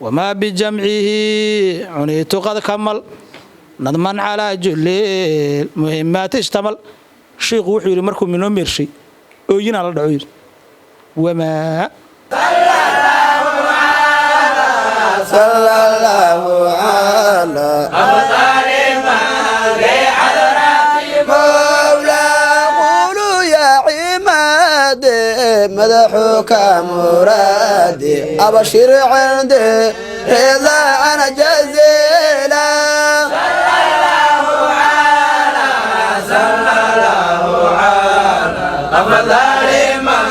وما بجمعه عنيت قد كمل نضمن على جل المهمات اشتمل الشيخ وحي مركم من أمير شيء ويجينا على الدعوير وما صلى الله على أفضل من لحضرات مولى قولوا يا عماد مدحوك مرادي أبشر عندي رضا أنا جزيلا صلى الله على أفضل من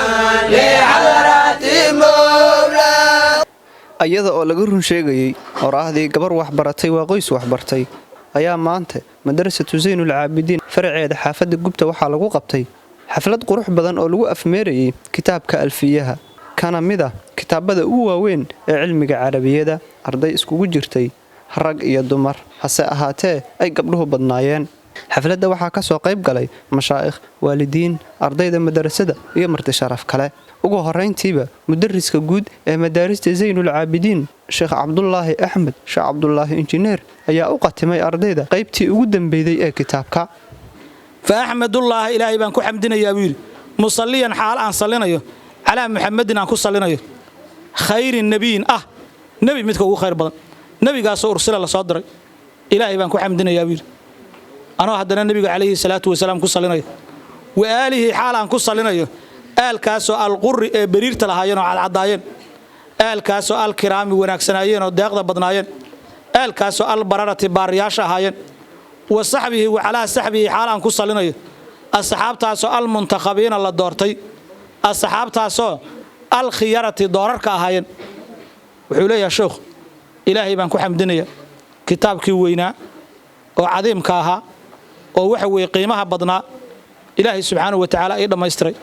لحضرات مولى ayada oo laga run sheegayay qoraahdii gabar wax baratay waa qoys wax bartay ayaa maanta madrasatu Zaynul Caabidiin faraceeda xaafada Gubta waxa lagu qabtay xaflad qurux badan oo lagu afmeerayay kitaabka alfiyaha kana mid ah kitaabada ugu waaweyn ee cilmiga Carabiyada arday iskugu jirtay rag iyo dumar hase ahaatee ay gabdhuhu badnaayeen xafladda waxaa ka soo qayb galay mashaayikh waalidiin ardayda madrasada iyo marti sharaf kale ugu horeyntiiba mudarriska guud ee madaarista Zaynul Caabidiin Sheekh Cabdullaahi Axmed Sheekh Cabdullaahi Injineer ayaa u qatimay ardayda qaybtii ugu dambeeyay ee kitaabka فأحمد الله إلهي بان كو حمدنا يا بير مصليا حال أن صلينا على محمد أن كو صلينا خير النبي نبي مثل خير بدن نبي قاس أرسل الله صدر إلهي بان كو حمدنا يا بير أنا هدنا النبي عليه الصلاة والسلام كو صلينا وآله حال أن كو صلينا آل كاسو القر برير تلهاين على العداين آل كاسو الكرام ونكسناين وداقض بدناين آل كاسو البرارة بارياشا هاين وصحبه وعلى صحبه حالا كسلنا الصحاب تاسو المنتخبين الله دورتي الصحاب تاسو الخيارة دورك هاين وحولي يا شيخ إلهي بانكو حمدنيا كتابك وينا وعظيم كاها ووحوي قيمها بدنا إلهي سبحانه وتعالى إيضا ما يستري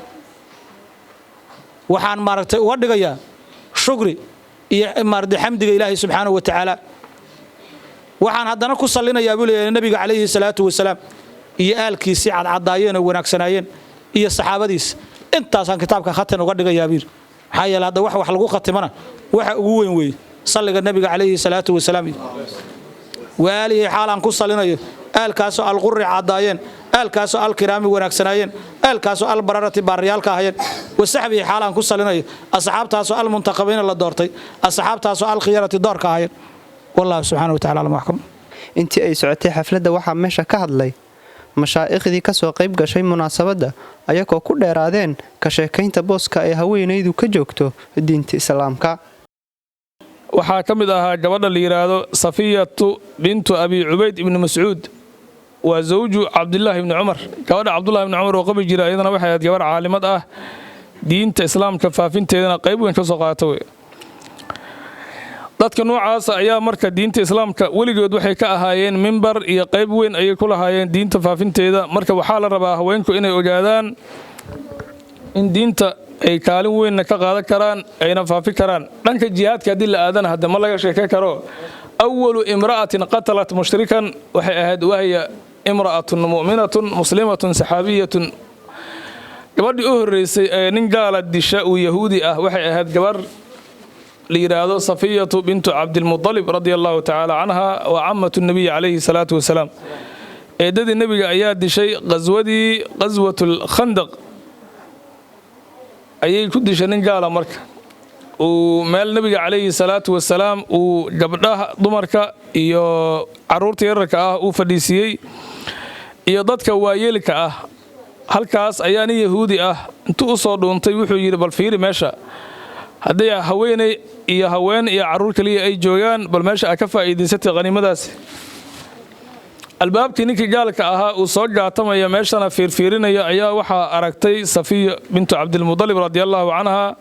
وحان مارتي ودقيا شكري مارد حمدك إلهي سبحانه وتعالى waxaan haddana ku salinayaa buu leeyahay nabiga kaleeyhi salaatu wasalaam iyo aalkiisi cadcadaayeen oo wanaagsanayeen iyo saxaabadiis intaas aan kitaabka khatan uga dhigayaa biir maxaa yeelay hadda wax lagu khatimana waxa ugu weyn weey salliga nabiga kaleeyhi salaatu wasalaam waalihi xaalan ku salinayo aalkaasoo alqurri cadaayeen aalkaasoo alkiraami wanaagsanayeen aalkaasoo albararati baariyalka ahayeen wasaxbi xaalan ku salinayo asxaabtaasoo almuntaqabiin la doortay asxaabtaasoo alkhiyarati doorka ahayeen والله سبحانه وتعالى على محكم intii ay socotay xafladda waxa meesha ka hadlay mashaaikhdii ka soo qayb gashay munaasabadda ayagoo ku dheeraadeen ka sheekaynta booska ay haweenaydu ka joogto diinta islaamka waxaa ka mid ahaa gabadha la yiraahdo Safiyatu bintu Abi Ubayd ibn Mas'ud waa zawju Abdullah ibn Umar gabadha Abdullah ibn Umar oo qabi jiray ayadana waxay ahayd gabar caalimad ah diinta islaamka faafinteedana qayb weyn ka soo qaadatay dadka noocaas ayaa marka diinta islaamka waligood waxay ka ahaayeen minbar iyo qayb weyn ay ku lahaayeen diinta faafinteeda marka waxa la rabaa haweenku inay ogaadaan in diinta ay kaalin weyn ka qaadan karaan ayna faafi karaan dhanka jihadka hadii la aadan hadda ma laga sheekay karo awwalu imra'atin qatalat mushrikan waxay ahayd wahiya imra'atun mu'minatun muslimatun saxaabiyatun gabadhii u horeysay ee nin gaala disha oo yahuudi ah waxay ahayd gabar ليرادو صفية بنت عبد المطلب رضي الله تعالى عنها وعمة النبي عليه الصلاة والسلام إعداد النبي أياد شيء غزوة الخندق أي كل شيء قال مرك ومال النبي عليه الصلاة والسلام وقبلها ضمرك يا عرورتي الركعة وفديسي يا ضدك وايلك halkaas ayaani yahuudi intuu soo dhoontay wuxuu yiri bal fiiri meesha haddii haweenay iyo haween iyo caruur kaliya ay joogaan bal meesha ka faa'iideysatay qaniimadaas albaabkii ninkii gaalka ahaa uu soo gaatamaya meeshana fiirfiirinaya ayaa waxa aragtay Safiya bintu Abdul Muttalib radiyallahu anha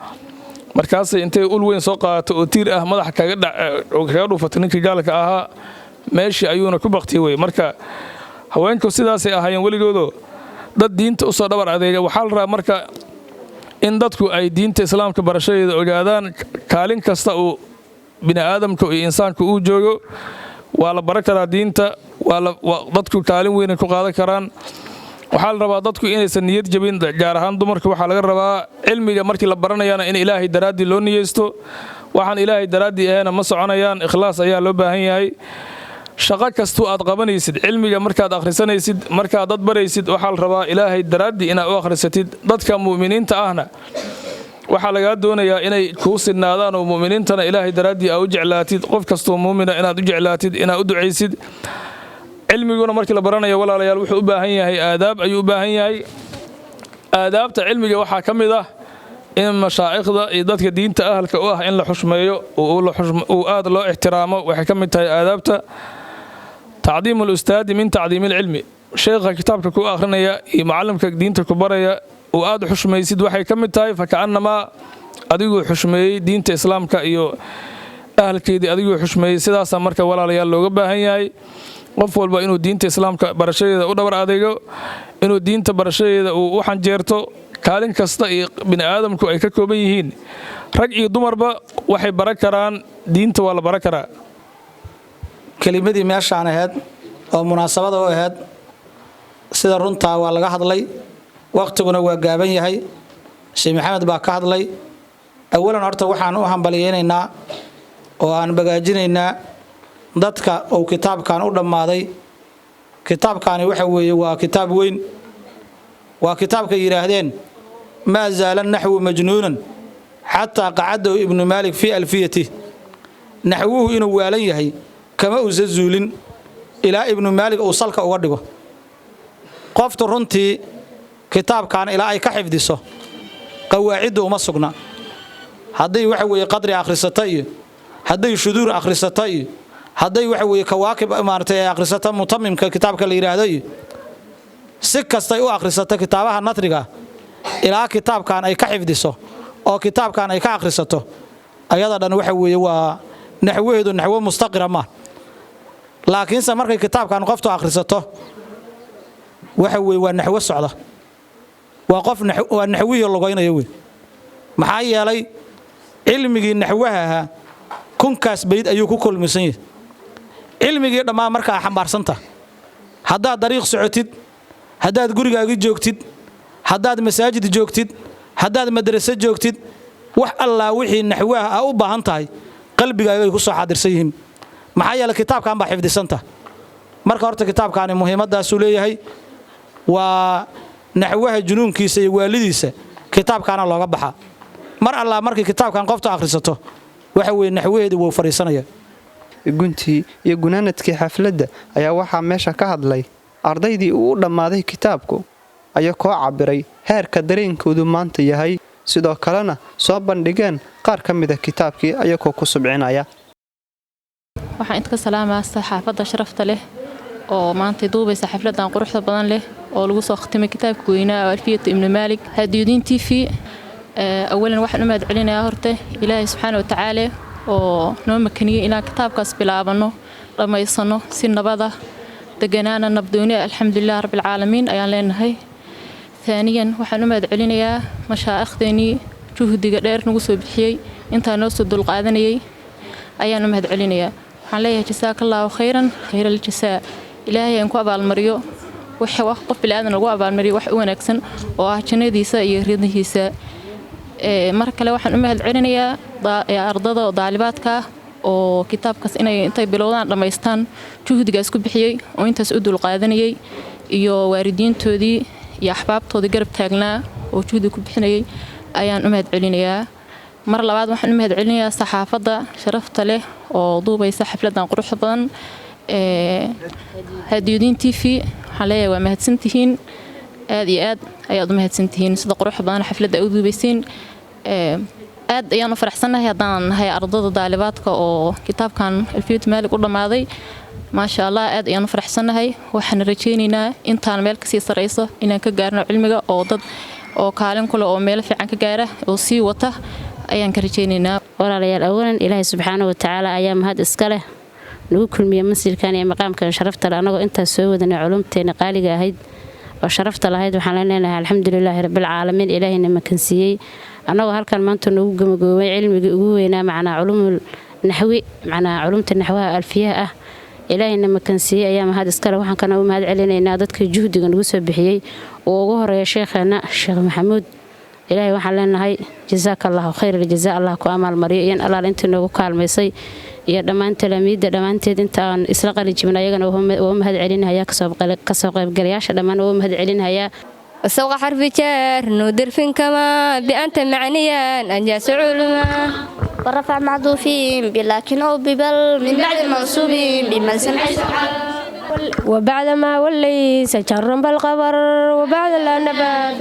markaas intay ul weyn soo qaato oo tiir ah madax kaga dhufatay ninkii gaalka ahaa meeshii ayuuna ku baqtay way marka haweenku sidaas ay ahaayeen waligoodo dad diinta u soo dhabar adeega waxa la rabaa marka in dadku ay diinta islaamka barashadeeda ogaadaan kaalin kasta oo bini aadamka iyo insaanku uu joogo waa la baran karaa diinta dadku kaalin weyn ku qaadan karaan waxa la rabaa dadku inaysan niyad jabin gaar ahaan dumarka waxa laga rabaa cilmiga markii la baranayana in Ilaahay daraadi loo niyeysto waxaan ilaahay daraaddii ahayna ma soconayaan. ikhlaas ayaa loo baahan yahay. shaqo kastuu aad qabanaysid, cilmiga markaad akhrisanaysid, markaad dad baraysid, waxaa la rabaa ilaahay daraaddii inaad u akhrisatid. dadka mu'miniinta ahna waxaa lagaa doonayaa inay kuu sidnaadaan oo mu'miniintana ilaahay daraaddii aa u jeclaatid. qof kastoo muumina inaad u jeclaatid, inaad u ducaysid. cilmiguna markii la baranayo walaalayaal wuxuu u baahan yahay aadaab ayuu u baahan yahay. aadaabta cilmiga waxaa ka mid ah in mashaa'ikhda iyo dadka diinta ahalka u ah in la xushmeeyo uu aad loo ixtiraamo. waxay ka mid tahay aadaabta tacdiimu lustaadi min tacdiimi lcilmi. sheekha kitaabka ku akhrinaya iyo macallimka diinta ku baraya uu aad u xushmaysid waxay ka mid tahay faka'annamaa adiguu xushmeeyey diinta islaamka iyo ahalkeedii adiguu xushmeeyey. sidaasaa marka walaalayaal looga baahan yahay qof walba inuu diinta islaamka barashadeeda u dhabar adeego, inuu diinta barashadeeda uu u xanjeerto. kaalin kasta iyo bini aadamku ay ka kooban yihiin, rag iyo dumarba waxay baran karaan diinta, waa la baran karaa. kelimadii meeshaan ahayd oo munaasabada u ahayd sida runtaa waa laga hadlay, waqtiguna waa gaaban yahay. sheekh maxamed baa ka hadlay. awalan horta waxaan u hambaliyeynaynaa oo aan bagaajinaynaa dadka uu kitaabkan u dhammaaday. kitaabkaani waxa weeye waa kitaab weyn, waa kitaabka yidhaahdeen maa zaala naxwu majnuunan xataa qacadahu ibnu maalik fii alfiyatih. naxwuhu inuu waalan yahay kama uusa zuulin ilaa ibnu maalik uu salka uga dhigo. qoftu runtii kitaabkan ilaa ay ka xifdiso qawaaciddu uma sugna. hadday waxa weeye qadri akhrisata iyo hadday shuduur akhrisata iyo hadday waxa weeye kawaakib maartay akhrisata mutamimka kitaabka la yiraahdo iyo si kastay u akhrisato kitaabaha nasriga ilaa kitaabkan ay ka xifdiso oo kitaabkan ay ka akhrisato ayada dhan waxa weeye waa naxwaheedu naxwo mustaqira ma. laakiin se markay kitaabkan qoftu akhrisato waxa weeye waa naxwo socda, waa qof waa naxwiyo logaynayo weey. maxaa yeelay cilmigii naxwaha ahaa kunkaas bayd ayuu ku kulmisan yahay. cilmigii dhammaan markaa xambaarsanta haddaad dariiq socotid, haddaad gurigaagii joogtid, haddaad masaajid joogtid, haddaad madraso joogtid, wax allaa wixii naxwaha aa u baahan tahay qalbigaagay ku soo xaadirsan yihiin. maxaa yeelay kitaabkan baa xifdisanta. marka horta kitaabkaani muhiimadaasuu leeyahay. waa naxwaha junuunkiisa iyo waalidiisa kitaabkaana looga baxaa. mar allaa markii kitaabkan qofta akhrisato waxa weeye naxwaheedii wuu fadhiisanaya. guntii iyo gunaanadkii xafladda ayaa waxaa meesha ka hadlay ardaydii uu u dhammaaday kitaabku ayaa koo cabiray heerka dareenkoodu maanta yahay, sidoo kalena soo bandhigeen qaar ka mid a kitaabkii ayagoo ku subcinaya. waxaan inta ka salaamaa saxaafadda sharafta leh oo maanta duubaysa xafladan quruxda badan leh oo lagu soo khtimay kitaabka weynaa alfiyatu ibnu maalik hadiyuudin tv. awalan waxaan u mahad celinayaa horta ilaahay subxaana wa tacaala oo noo makaniyey inaan kitaabkaas bilaabano dhammaysano si nabada deganaana nabdooni alxamdulilah rabbilcaalamiin ayaan leenahay. taaniyan waxaan u mahad celinayaa mashaaikhdeenii juhdiga dheer nagu soo bixiyey intaa noo soo dulqaadanayay ayaan u mahad celinayaa. waxaan leeyahay jasaakallaahu khayran khayraljazaa. ilaahay aan ku abaalmariyo wax qof bilaadan lagu abaalmariyo wax u wanaagsan oo ah jannadiisa iyo ridihiisa. mar kale waxaan u mahad celinayaa ardada daalibaadka oo kitaabkaas inay intay bilowdaan dhammaystaan juhdigaas ku bixiyey oo intaas u dulqaadanayay iyo waalidiintoodii iyo axbaabtoodii garab taagnaa oo juhdi ku bixinayay ayaan u mahad celinayaa. mar labaad waxaan u mahad celinayaa saxaafadda sharafta leh oo duubaysa xafladan quruxda badan hadiyuudin tv. waxaan leeyahay waa mahadsantihiin, aad iyo aad ayaad u mahadsantihiin sida quruxda badan xafladda u duubaysiin. aad ayaan u faraxsanahay haddaan nahay ardada daalibaadka oo kitaabkan alfiyatu maalik u dhammaaday. maasha allah aad ayaan u faraxsanahay. waxaan rajaynaynaa intaan meel kasii sarayso inaan ka gaarno cilmiga oo dad oo kaalin kule oo meel fiican ka gaara oo sii wata ayaan ka rajaynaynaa. walaalayaal awalan ilaahay subxaanahu wa tacaala ayaa mahad iska leh nagu kulmiya mansilkan iyo maqaamkan sharafta leh annagoo intaas soo wadanay culumteena qaaliga ahayd oo sharafta lahayd. waxaan leenahay alxamdulilaahi rabbilcaalamiin ilaahayna makansiiyey annagoo halkan maanta nagu gamagoobay cilmigii ugu weynaa macnaa culumul naxwi macnaa culumta naxwaha alfiyaha ah ilaahayna makansiiyey ayaa mahad iska leh. waxaan kana u mahad celinaynaa dadkii juhdiga nagu soo bixiyey oo ugu horeeya sheekheena sheekh maxamuud ilaahay waxaan leenahay jazaakallaahu khayr aljazaa allah ku amaalmariyo iyo in allaal intii noogu kaalmaysay iyo dhammaan talaamiidda dhammaanteed inta aan isla qalijibin ayagana waa mahad celinayaa kasoo qaybgalayaasha dhammaan waa mahad celinayaa وسوق حرف جار نودر فين كما بأنت معنيا أنجاز علما ورفع معطوفين بلكن أو ببل من بعد المنصوبين بملزم وبعد ما وليس جرم بالقبر وبعد النبات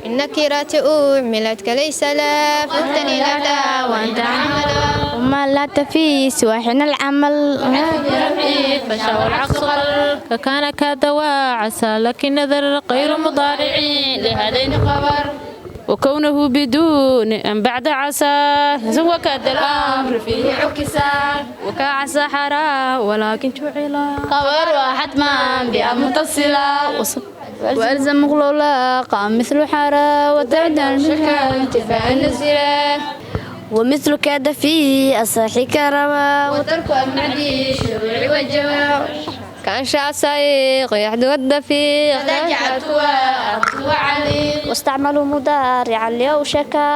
النكرات أعملت ليس لا فتني لا وأنت عملا وما لا تفي سوى حين العمل فشاور عقصر فكان كدواء عسى لكن نذر غير مضارع لهذين خبر وكونه بدون أن بعد عسى هو كاد الأمر فيه عكسا وكعسى حرا ولكن شعلا خبر وحتما بأم متصلا وألزم مغلولا قام مثل حرا وتعدى شكا انتفاع النزلا ومثل كاد في أصاحي كرما وترك أمعدي شروع والجواب كان شاع سايق يحدو الدفيق رجعت وعلي واستعملوا مضارعا ليوشكا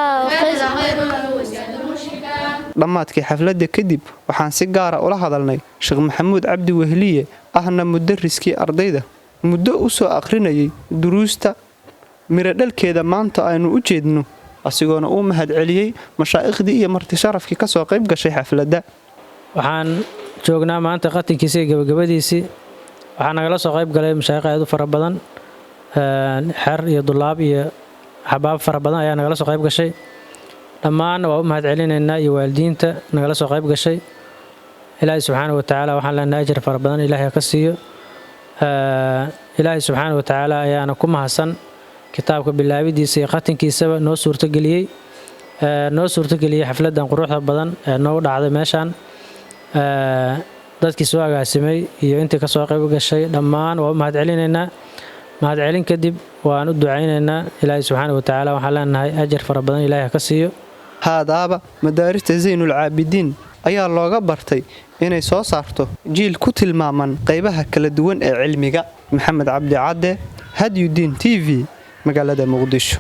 dhammaadkii xafladda kadib waxaan si gaara ula hadalnay sheekh maxamuud cabdi wehliye ahna mudariskii ardayda muddo u soo akhrinayay duruusta miradhalkeeda maanta aynu u jeedno asigoona uu mahad celiyey mashaaikhdii iyo marti sharafkii ka soo qayb gashay xafladda waxaan joognaa maanta qatinkiisii iyo gabagabadiisii waxaa nagala soo qayb galay mashaayikh aad u fara badan xer iyo dulaab iyo xabaab fara badan ayaa nagala soo qayb gashay dhammaan waa u mahad celinaynaa iyo waalidiinta nagala soo qayb gashay ilaahay subxaana wa tacaala waxaan leenahay ajir fara badan ilaahay ka siiyo ilaahay subxaana wa tacaala ayaana ku mahadsan kitaabka bilaabidiisa iyo qatinkiisaba noo suurtageliyey xafladan quruxda badan ee noogu dhacday meeshaan dadkii soo agaasimay iyo intii kasoo qayb gashay dhammaan waa u mahad celinaynaa mahad celin kadib waan u ducaynaynaa ilaahay subxaana wa tacaala waxaan leenahay ajar fara badan ilaahay ka siiyo haadaaba madaarista zaynul caabidiin ayaa looga bartay inay soo saarto jiil ku tilmaaman qaybaha kala duwan ee cilmiga maxamed cabdi cadde hadyudiin t v magaalada muqdisho